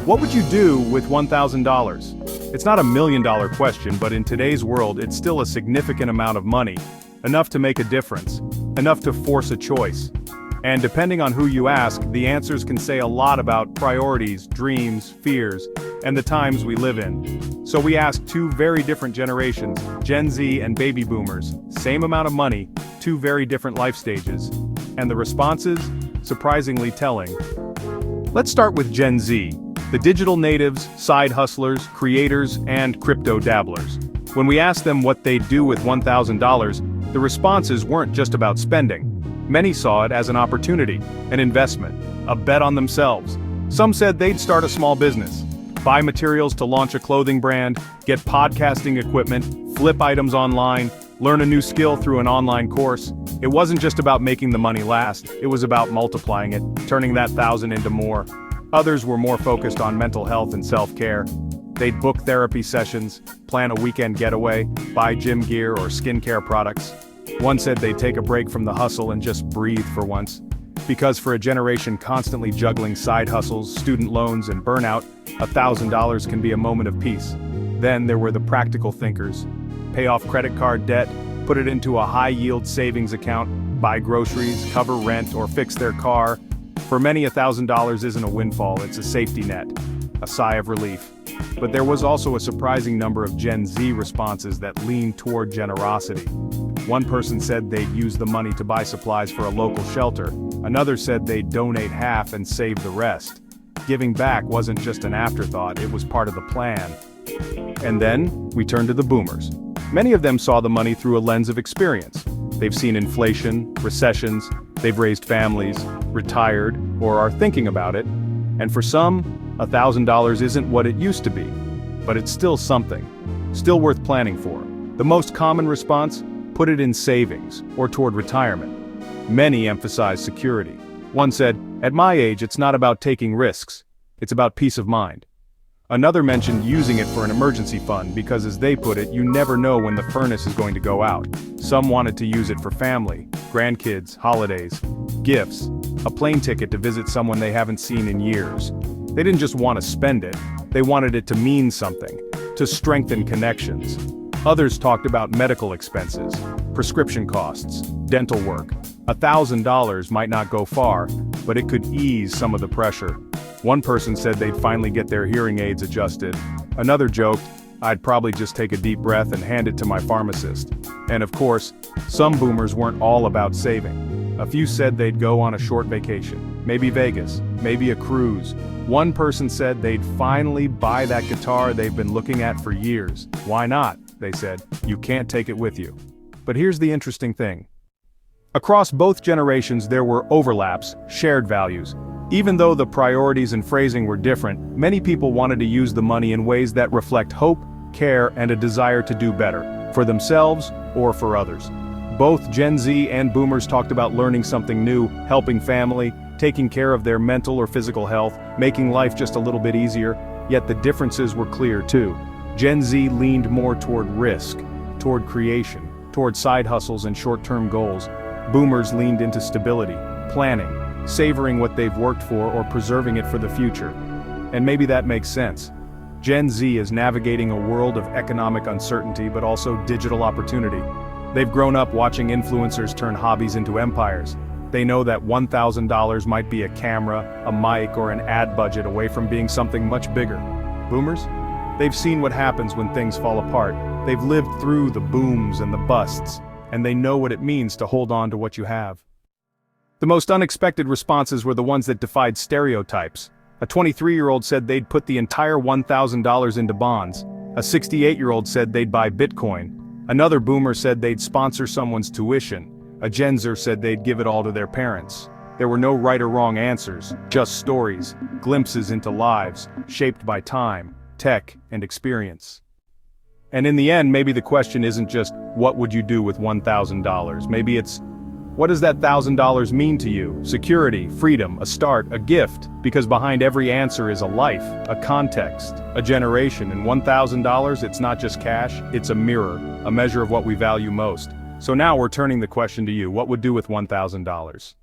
What would you do with $1,000? It's not $1 million question, but in today's world, it's still a significant amount of money. Enough to make a difference. Enough to force a choice. And depending on who you ask, the answers can say a lot about priorities, dreams, fears, and the times we live in. So we asked two very different generations, Gen Z and baby boomers, same amount of money, two very different life stages. And the responses? Surprisingly telling. Let's start with Gen Z, the digital natives, side hustlers, creators, and crypto dabblers. When we asked them what they'd do with $1,000, the responses weren't just about spending. Many saw it as an opportunity, an investment, a bet on themselves. Some said they'd start a small business, buy materials to launch a clothing brand, get podcasting equipment, flip items online, learn a new skill through an online course. It wasn't just about making the money last, it was about multiplying it, turning that $1,000 into more. Others were more focused on mental health and self-care. They'd book therapy sessions, plan a weekend getaway, buy gym gear or skincare products. One said they'd take a break from the hustle and just breathe for once. Because for a generation constantly juggling side hustles, student loans, and burnout, $1,000 can be a moment of peace. Then there were the practical thinkers. Pay off credit card debt, put it into a high-yield savings account, buy groceries, cover rent, or fix their car. For many, $1,000 isn't a windfall, it's a safety net, a sigh of relief. But there was also a surprising number of Gen Z responses that leaned toward generosity. One person said they'd use the money to buy supplies for a local shelter. Another said they'd donate half and save the rest. Giving back wasn't just an afterthought, it was part of the plan. And then, we turned to the boomers. Many of them saw the money through a lens of experience. They've seen inflation, recessions, they've raised families, retired, or are thinking about it. And for some, $1,000 isn't what it used to be. But it's still something. Still worth planning for. The most common response? Put it in savings, or toward retirement. Many emphasize security. One said, "At my age it's not about taking risks, it's about peace of mind." Another mentioned using it for an emergency fund because, as they put it, you never know when the furnace is going to go out. Some wanted to use it for family, grandkids, holidays, gifts, a plane ticket to visit someone they haven't seen in years. They didn't just want to spend it, they wanted it to mean something, to strengthen connections. Others talked about medical expenses, prescription costs, dental work. $1,000 might not go far, but it could ease some of the pressure. One person said they'd finally get their hearing aids adjusted. Another joked, "I'd probably just take a deep breath and hand it to my pharmacist." And of course, some boomers weren't all about saving. A few said they'd go on a short vacation, maybe Vegas, maybe a cruise. One person said they'd finally buy that guitar they've been looking at for years. Why not? They said, you can't take it with you. But here's the interesting thing. Across both generations there were overlaps, shared values. Even though the priorities and phrasing were different, many people wanted to use the money in ways that reflect hope, care, and a desire to do better, for themselves or for others. Both Gen Z and boomers talked about learning something new, helping family, taking care of their mental or physical health, making life just a little bit easier, yet the differences were clear too. Gen Z leaned more toward risk, toward creation, toward side hustles and short-term goals. Boomers leaned into stability, planning, savoring what they've worked for or preserving it for the future. And maybe that makes sense. Gen Z is navigating a world of economic uncertainty but also digital opportunity. They've grown up watching influencers turn hobbies into empires. They know that $1,000 might be a camera, a mic, or an ad budget away from being something much bigger. Boomers? They've seen what happens when things fall apart. They've lived through the booms and the busts, and they know what it means to hold on to what you have. The most unexpected responses were the ones that defied stereotypes. A 23-year-old said they'd put the entire $1,000 into bonds. A 68-year-old said they'd buy Bitcoin. Another boomer said they'd sponsor someone's tuition. A Gen Zer said they'd give it all to their parents. There were no right or wrong answers, just stories, glimpses into lives, shaped by time, tech, and experience. And in the end, maybe the question isn't just, what would you do with $1,000? Maybe it's, what does that $1,000 mean to you? Security, freedom, a start, a gift. Because behind every answer is a life, a context, a generation. And $1,000, it's not just cash, it's a mirror, a measure of what we value most. So now we're turning the question to you, what would do with $1,000?